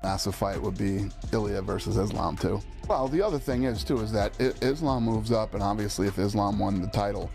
massive fight would be Ilia versus Islam too. Well, the other thing is too is that Islam moves up, and obviously if Islam won the title,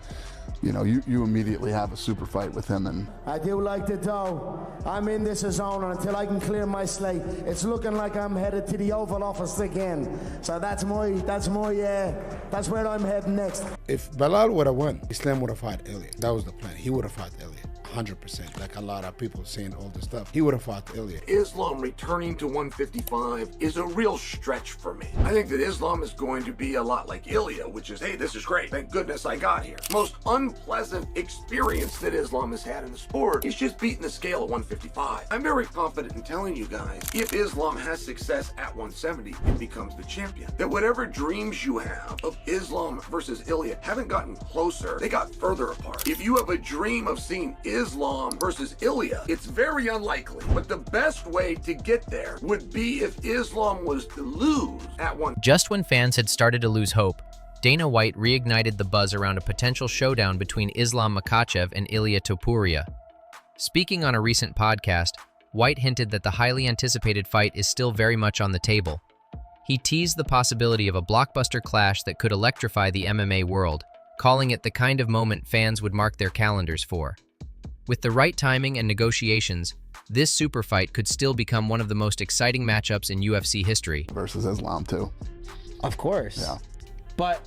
you know, you immediately have a super fight with him. And I do like the dough. I'm in this zone until I can clear my slate. It's looking like I'm headed to the Oval Office again. So that's where I'm heading next. If Belal would have won, Islam would have fought Ilia. That was the plan. He would have fought Ilia. 100%, like a lot of people saying all this stuff. He would have fought Ilia. Islam returning to 155 is a real stretch for me. I think that Islam is going to be a lot like Ilia, which is, hey, this is great. Thank goodness I got here. Most unpleasant experience that Islam has had in the sport is just beating the scale at 155. I'm very confident in telling you guys, if Islam has success at 170 and becomes the champion, that whatever dreams you have of Islam versus Ilia haven't gotten closer, they got further apart. If you have a dream of seeing Islam versus Ilia, it's very unlikely, but the best way to get there would be if Islam was to lose at one. Just when fans had started to lose hope, Dana White reignited the buzz around a potential showdown between Islam Makhachev and Ilia Topuria. Speaking on a recent podcast, White hinted that the highly anticipated fight is still very much on the table. He teased the possibility of a blockbuster clash that could electrify the MMA world, calling it the kind of moment fans would mark their calendars for. With the right timing and negotiations, this super fight could still become one of the most exciting matchups in UFC history. Versus Islam too. Of course. Yeah. But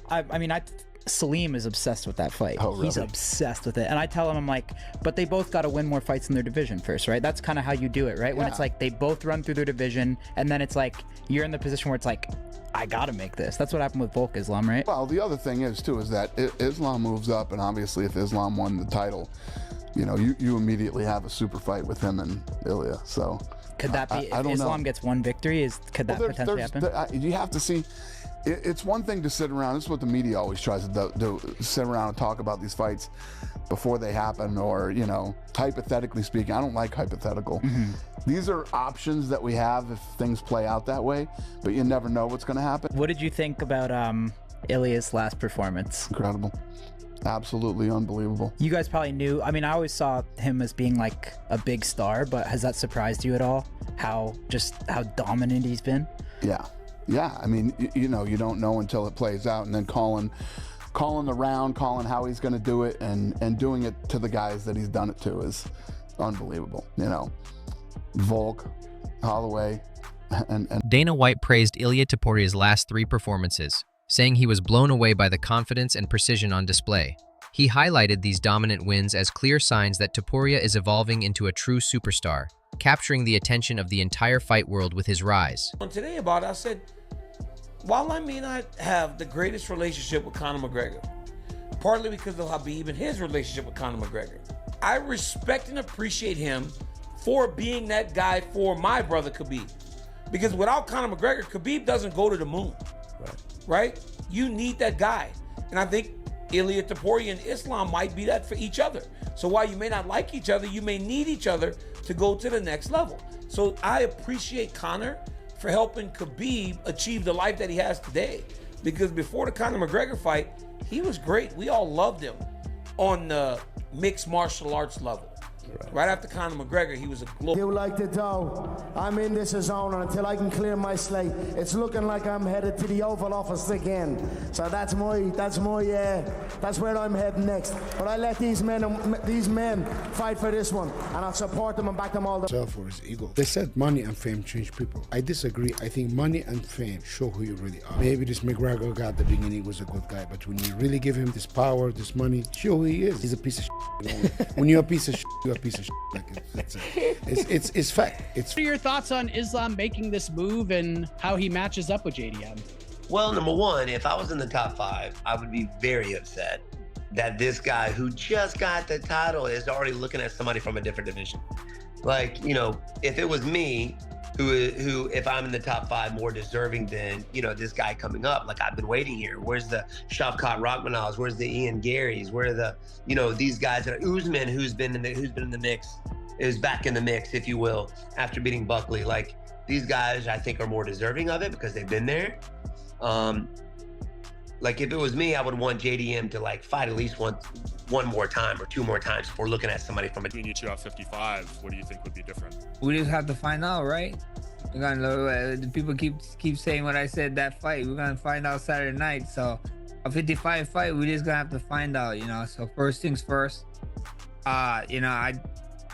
Salim is obsessed with that fight. Oh, really? He's obsessed with it. And I tell him, I'm like, but they both got to win more fights in their division first, right? That's kind of how you do it, right? When it's like they both run through their division, and then it's like you're in the position where it's like, I got to make this. That's what happened with Volk Islam, right? Well, the other thing is too is that Islam moves up, and obviously if Islam won the title, you know, you immediately have a super fight with him and Ilia. So could that be, I if don't Islam know. Gets one victory, could that potentially happen? You have to see, it's one thing to sit around, this is what the media always tries to do, sit around and talk about these fights before they happen, or, you know, hypothetically speaking. I don't like hypothetical. These are options that we have if things play out that way, but you never know what's going to happen. What did you think about Ilia's last performance? Incredible. Absolutely unbelievable. You guys probably knew, I always saw him as being like a big star, but has that surprised you at all? How dominant he's been? Yeah. I mean, you know, you don't know until it plays out, and then calling the round, calling how he's going to do it, and doing it to the guys that he's done it to is unbelievable. You know, Volk, Holloway, and Dana White praised Ilia Topuria's last 3 performances, saying he was blown away by the confidence and precision on display. He highlighted these dominant wins as clear signs that Topuria is evolving into a true superstar, capturing the attention of the entire fight world with his rise. Today about it, I said, while I may not have the greatest relationship with Conor McGregor, partly because of Khabib and his relationship with Conor McGregor, I respect and appreciate him for being that guy for my brother Khabib. Because without Conor McGregor, Khabib doesn't go to the moon. Right? You need that guy. And I think Ilia Topuria and Islam might be that for each other. So while you may not like each other, you may need each other to go to the next level. So I appreciate Conor for helping Khabib achieve the life that he has today. Because before the Conor McGregor fight, he was great. We all loved him on the mixed martial arts level. Right after Conor McGregor, he was a global. You like the dough. I'm in this zone until I can clear my slate. It's looking like I'm headed to the Oval Office again. So that's where I'm heading next. But I let these men fight for this one, and I'll support them and back them all the For his ego. They said money and fame change people. I disagree. I think money and fame show who you really are. Maybe this McGregor guy at the beginning was a good guy, but when you really give him this power, this money, show who he is. He's a piece of shit. When you're a piece of shit, you're a piece of shit. Like it's fact. What are your thoughts on Islam making this move and how he matches up with JDM? Well, number one, if I was in the top 5, I would be very upset that this guy who just got the title is already looking at somebody from a different division. Like, you know, if it was me, who if I'm in the top 5, more deserving than, you know, this guy coming up, like I've been waiting here. Where's the Shavkat Rakhmanovs? Where's the Ian Garys? Where are the, you know, these guys that are Usman, who's been in the mix, is back in the mix, if you will, after beating Buckley. Like, these guys, I think, are more deserving of it because they've been there. Like if it was me, I would want JDM to like fight at least one more time or 2 more times before looking at somebody from a. Between you two at 55, what do you think would be different? We just have to find out, right? We're gonna. The people keep saying what I said that fight. We're gonna find out Saturday night. So a 55 fight, we just gonna have to find out, you know. So first things first. You know,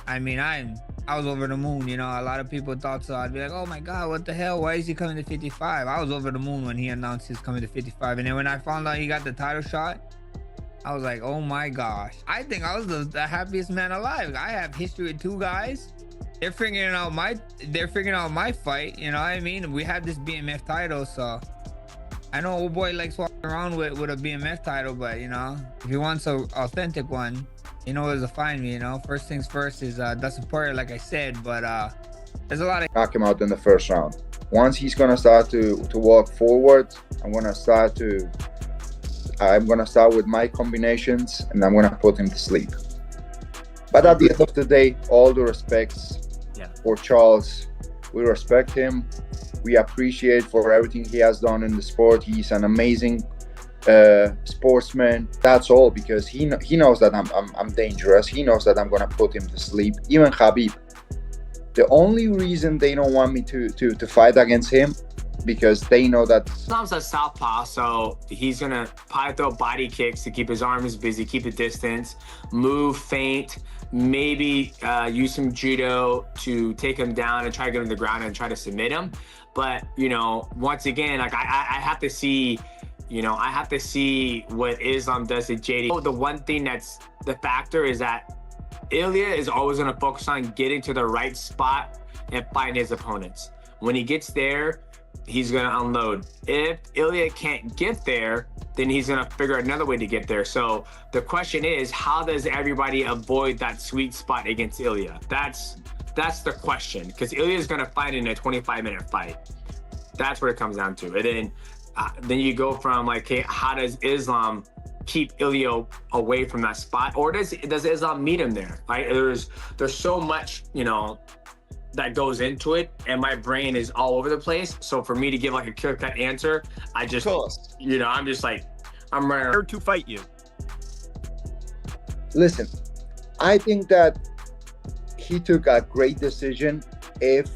I mean, I was over the moon, you know. A lot of people thought so. I'd be like, oh my God, what the hell? Why is he coming to 55? I was over the moon when he announced he's coming to 55. And then when I found out he got the title shot, I was like, oh my gosh. I think I was the happiest man alive. I have history with 2 guys. They're figuring out my fight, you know what I mean? We have this BMF title, so I know old boy likes walking around with a BMF title, but you know, if he wants an authentic one, you know where to find me, you know. First things first is Dustin Poirier, like I said, but there's a lot of knock him out in the first round. Once he's gonna start to walk forward, I'm gonna start with my combinations and I'm gonna put him to sleep. But at the end of the day, all the respects for Charles. We respect him. We appreciate for everything he has done in the sport. He's an amazing sportsman. That's all, because he knows that I'm dangerous. He knows that I'm gonna put him to sleep. Even Khabib. The only reason they don't want me to fight against him, because they know that Islam's a southpaw, so he's gonna probably throw body kicks to keep his arms busy, keep the distance, move, feint, maybe use some judo to take him down and try to get him to the ground and try to submit him. But you know, once again, like I have to see. You know, I have to see what Islam does to JD. The one thing that's the factor is that Ilia is always going to focus on getting to the right spot and fighting his opponents. When he gets there, he's going to unload. If Ilia can't get there, then he's going to figure out another way to get there. So the question is, how does everybody avoid that sweet spot against Ilia? That's the question, because Ilia is going to fight in a 25-minute fight. That's what it comes down to. And then you go from like, hey, how does Islam keep Ilia away from that spot, or does Islam meet him there? Right? There's so much, you know, that goes into it, and my brain is all over the place. So for me to give like a clear-cut answer, I just, you know, I'm just like, I'm ready to fight you. Listen, I think that he took a great decision. If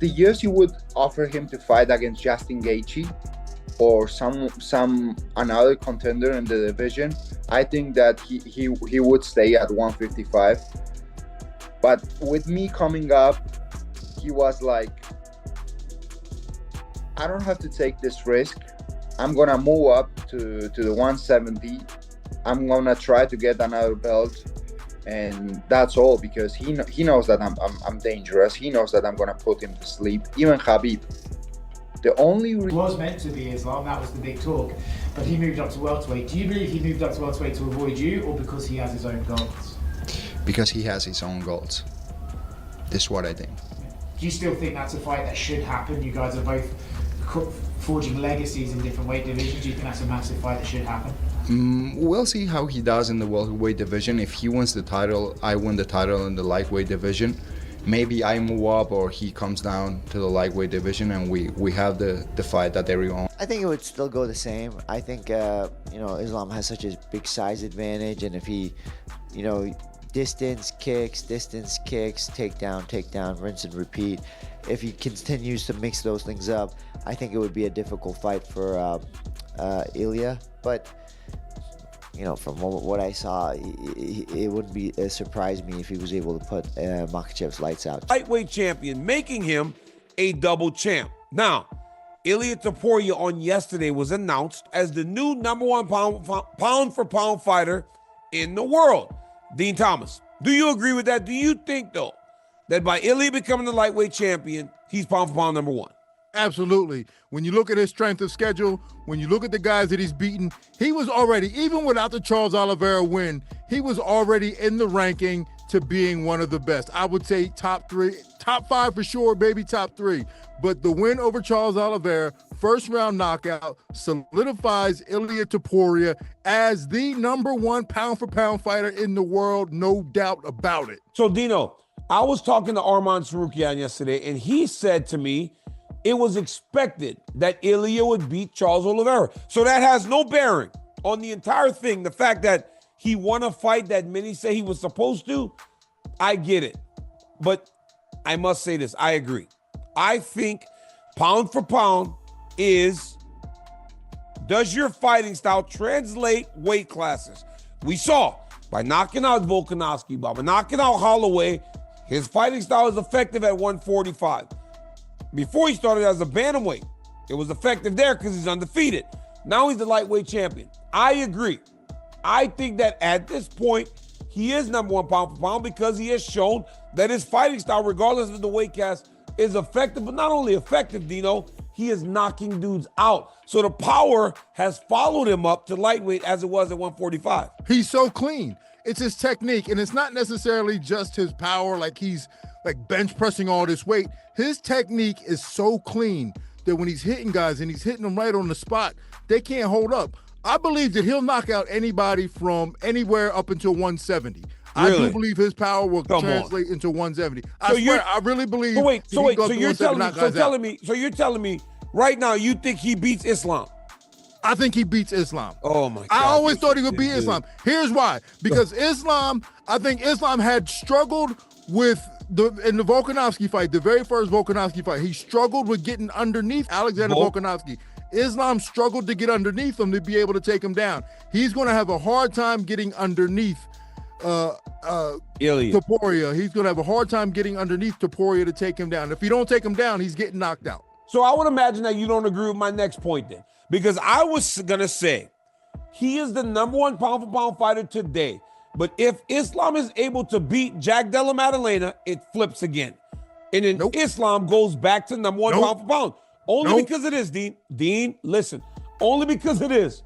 the UFC would offer him to fight against Justin Gaethje or some another contender in the division, I think that he would stay at 155. But with me coming up, he was like, I don't have to take this risk. I'm gonna move up to the 170. I'm gonna try to get another belt. And that's all, because he knows that I'm dangerous. He knows that I'm gonna put him to sleep. Even Khabib. The only was meant to be Islam. That was the big talk, but he moved up to welterweight. Do you believe he moved up to welterweight to avoid you, or because he has his own goals? Because he has his own goals. This is what I think. Do you still think that's a fight that should happen? You guys are both forging legacies in different weight divisions. Do you think that's a massive fight that should happen? We'll see how he does in the welterweight division. If he wins the title, I win the title in the lightweight division. Maybe I move up or he comes down to the lightweight division and we have the fight that everyone. I think it would still go the same. I think, you know, Islam has such a big size advantage, and if he, you know, distance kicks, takedown, rinse and repeat. If he continues to mix those things up, I think it would be a difficult fight for Ilia. But you know, from what I saw, it wouldn't surprise me if he was able to put Makhachev's lights out. Lightweight champion, making him a double champ. Now, Ilia Topuria on yesterday was announced as the new #1 pound-for-pound fighter in the world. Dean Thomas, do you agree with that? Do you think, though, that by Ilia becoming the lightweight champion, he's pound-for-pound #1? Absolutely. When you look at his strength of schedule, when you look at the guys that he's beaten, he was already, even without the Charles Oliveira win, he was already in the ranking to being one of the best. I would say top 3, top 5 for sure, maybe top 3. But the win over Charles Oliveira, first round knockout, solidifies Ilia Topuria as the #1 pound-for-pound fighter in the world, no doubt about it. So, Dino, I was talking to Arman Sarukian yesterday, and he said to me, it was expected that Ilia would beat Charles Oliveira. So that has no bearing on the entire thing. The fact that he won a fight that many say he was supposed to, I get it. But I must say this, I agree. I think pound for pound does your fighting style translate weight classes? We saw by knocking out Volkanovski, by knocking out Holloway, his fighting style is effective at 145. Before he started as a bantamweight, it was effective there because he's undefeated. Now he's the lightweight champion. I agree. I think that at this point, he is number one pound for pound because he has shown that his fighting style, regardless of the weight class, is effective. But not only effective, Dino, he is knocking dudes out. So the power has followed him up to lightweight as it was at 145. He's so clean. It's his technique, and it's not necessarily just his power, like he's like bench pressing all this weight. His technique is so clean that when he's hitting guys and he's hitting them right on the spot, they can't hold up. I believe that he'll knock out anybody from anywhere up until 170. Really? I do believe his power will translate into 170. I swear, I really believe. So you're telling me right now you think he beats Islam? I think he beats Islam. Oh my God. I always thought he would beat Islam. Here's why. Because I think Islam had struggled with in the Volkanovski fight, the very first Volkanovski fight, he struggled with getting underneath Alexander Volkanovski. Islam struggled to get underneath him to be able to take him down. He's going to have a hard time getting underneath Ilia Topuria. He's going to have a hard time getting underneath Topuria to take him down. If you don't take him down, he's getting knocked out. So I would imagine that you don't agree with my next point then, because I was going to say he is the number one pound for pound fighter today. But if Islam is able to beat Jack Della Maddalena, it flips again. And then Islam goes back to number one pound for pound. Only because it is, Dean. Dean, listen. Only because it is.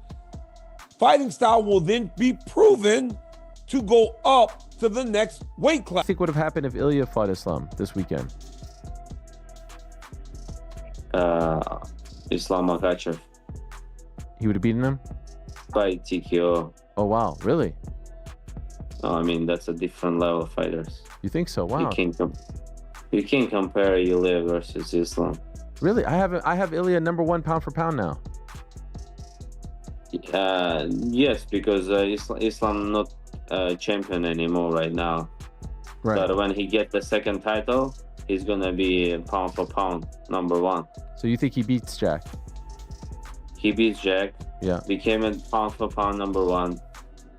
Fighting style will then be proven to go up to the next weight class. What do you think would have happened if Ilia fought Islam this weekend? Islam Makhachev. He would have beaten him? By TKO. Oh, wow. Really? No, I mean, that's a different level of fighters. You think so? Wow. You can't compare Ilia versus Islam. Really? I have Ilia number one pound for pound now. Yes, because Islam not champion anymore right now. Right. But when he gets the second title, he's gonna be pound for pound number one. So you think he beats Jack? He beats Jack. Yeah. Became a pound for pound number one.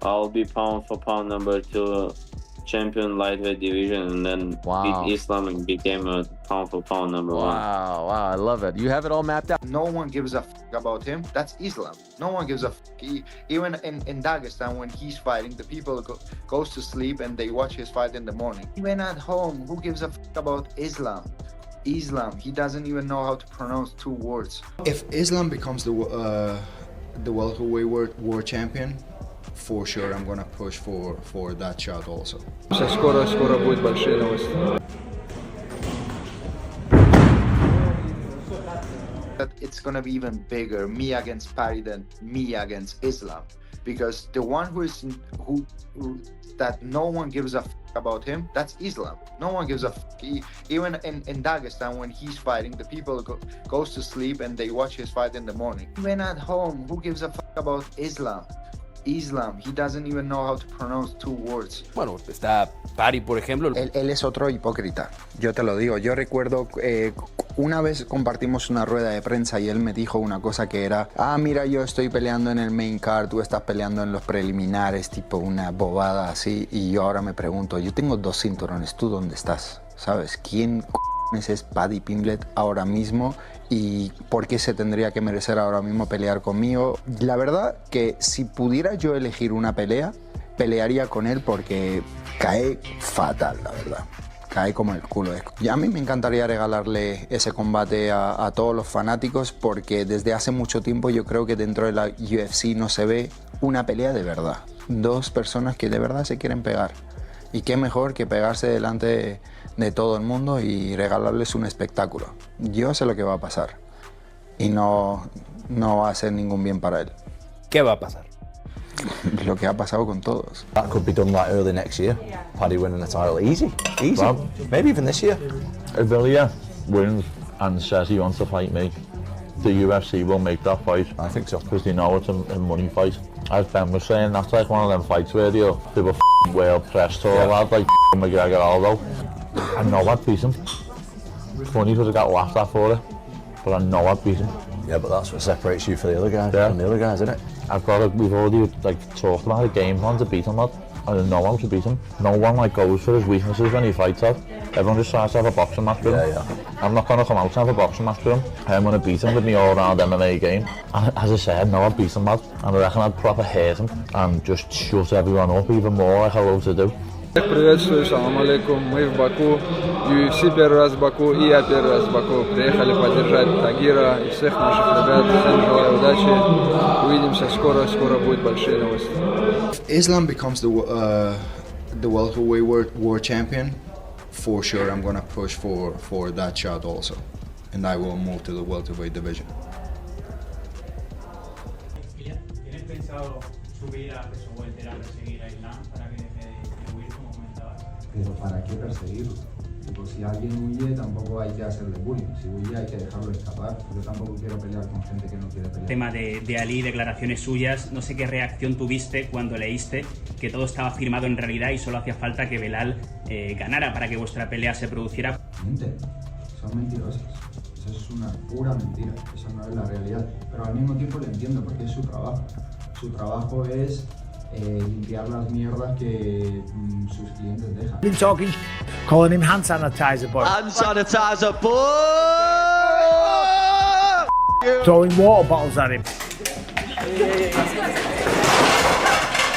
I'll be pound for pound number two, champion lightweight division, and then beat Islam and became a pound for pound number one. Wow, I love it. You have it all mapped out. No one gives a fuck about him. That's Islam. No one gives a fuck. Even in Dagestan, when he's fighting, the people goes to sleep and they watch his fight in the morning. Even at home, who gives a fuck about Islam? Islam. He doesn't even know how to pronounce two words. If Islam becomes the welterweight world champion, for sure I'm gonna push for that shot also. Скоро будет большие новости. That it's gonna be even bigger, me against Paddy than me against Islam, because the one who that no one gives a fuck about him, that's Islam. No one gives a fuck. Even in Dagestan, when he's fighting, the people goes to sleep and they watch his fight in the morning. Even at home, who gives a fuck about Islam? Islam. He doesn't even know how to pronounce two words. Bueno, está Paddy, por ejemplo. Él es otro hipócrita, yo te lo digo. Yo recuerdo una vez compartimos una rueda de prensa y él me dijo una cosa que era: mira, yo estoy peleando en el main card, tú estás peleando en los preliminares, tipo una bobada así. Y yo ahora me pregunto, yo tengo 2 cinturones, ¿tú dónde estás? ¿Sabes? ¿Quién es Paddy Pimblett ahora mismo? ¿Y por qué se tendría que merecer ahora mismo pelear conmigo? La verdad que si pudiera yo elegir una pelea, pelearía con él porque cae fatal, la verdad. Cae como el culo. Y a mí me encantaría regalarle ese combate a todos los fanáticos, porque desde hace mucho tiempo yo creo que dentro de la UFC no se ve una pelea de verdad. 2 personas que de verdad se quieren pegar. Y qué mejor que pegarse delante de todo el mundo y regalarles un espectáculo. Yo sé lo que va a pasar y no va a ser ningún bien para él. ¿Qué va a pasar? Lo que ha pasado con todos. That could be done like early next year. Paddy winning the title, easy. Well, maybe even this year. If Ilia wins and says he wants to fight me, the UFC will make that fight. I think so. Because they know it's a money fight. As Ben was saying, that's like one of them fights where they were world press tour lads like McGregor, Aldo. I know I'd beat him. It's funny because I got laughed at for it, but I know I'd beat him. Yeah, but that's what separates you from the other guys, from the other guys, isn't it? We've already talked about a game plan to beat him, lad. I know how to beat him. No one goes for his weaknesses when he fights out. Everyone just tries to have a boxing match with him. I'm not going to come out and have a boxing match with him. I'm going to beat him with my all-round MMA game. And as I said, no, I'd beat him, lad. And I reckon I'd proper hate him and just shut everyone up even more like I love to do. Приветствую, салам алейкум. Мы в Баку. UFC первый раз в Баку, и я первый раз в Баку. Приехали поддержать Тагира и всех наших ребят. Всем желаю удачи. Увидимся скоро, скоро будут большие новости. If Islam becomes the welterweight world champion, for sure I'm gonna push for that shot also, and I will move to the welterweight division. ¿Tienes pensado subir a peso welter a perseguir a Islam para que deje de huir como comentabas? Pero ¿para qué perseguirlo? Tipo, si alguien huye, tampoco hay que hacerle bullying. Si huye, hay que dejarlo escapar. Yo tampoco quiero pelear con gente que no quiere pelear. Tema de Ali, declaraciones suyas. No sé qué reacción tuviste cuando leíste que todo estaba firmado en realidad y solo hacía falta que Belal ganara para que vuestra pelea se produciera. Mienten, son mentirosas. Eso es una pura mentira. Eso no es la realidad. Pero al mismo tiempo le entiendo porque es su trabajo. Su trabajo es limpiar las mierdas que sus clientes dejan. Been talking, calling him hand sanitizer boy. Hand sanitizer boy! Throwing water bottles at him.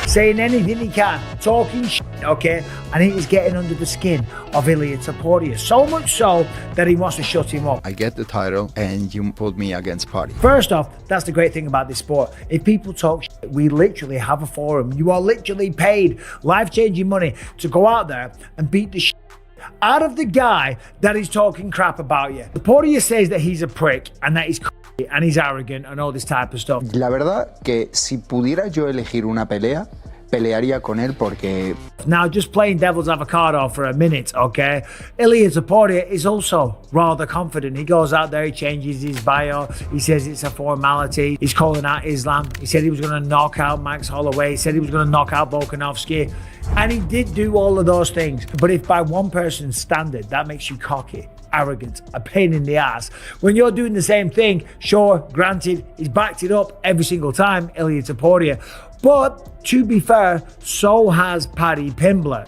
Saying anything he can, talking shit, okay? And he is getting under the skin of Ilia Topuria. So much so that he wants to shut him up. I get the title and you put me against Party. First off, that's the great thing about this sport. If people talk shit, we literally have a forum. You are literally paid life-changing money to go out there and beat the shit out of the guy that is talking crap about you. Topuria says that he's a prick and that he's and he's arrogant and all this type of stuff. La verdad que si pudiera yo elegir una pelea, pelearía con él porque... Now, just playing devil's avocado for a minute, okay? Ilia Topuria is also rather confident. He goes out there, he changes his bio, he says it's a formality, he's calling out Islam. He said he was going to knock out Max Holloway, he said he was going to knock out Volkanovski, and he did do all of those things. But if by one person's standard, that makes you cocky, arrogant, a pain in the ass. When you're doing the same thing, sure, granted, he's backed it up every single time, Ilia Topuria. But to be fair, so has Paddy Pimblett.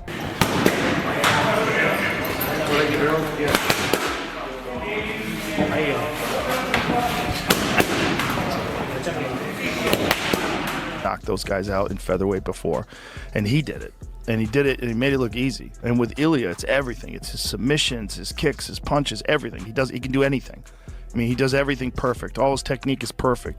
Knocked those guys out in featherweight before, and he did it. And he did it, and he made it look easy. And with Ilia, it's everything. It's his submissions, his kicks, his punches, everything. He can do anything. I mean, he does everything perfect. All his technique is perfect.